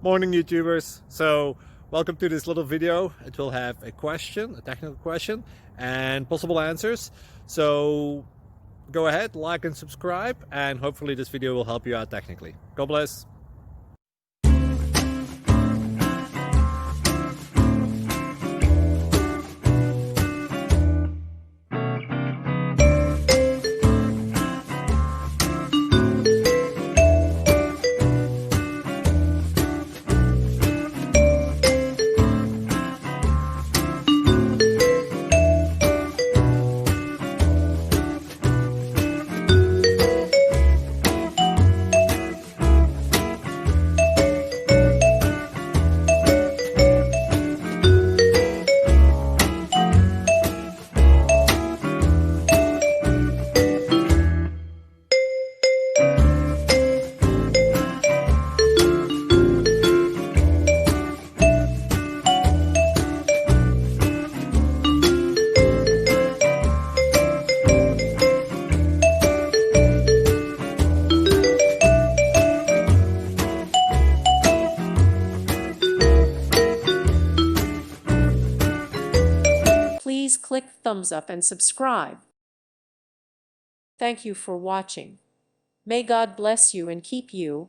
Morning YouTubers. So welcome to this little video. It will have a question, a technical question, and possible answers. So go ahead, like and subscribe, and hopefully this video will help you out technically. God bless. Please click thumbs up and subscribe. Thank you for watching. May God bless you and keep you.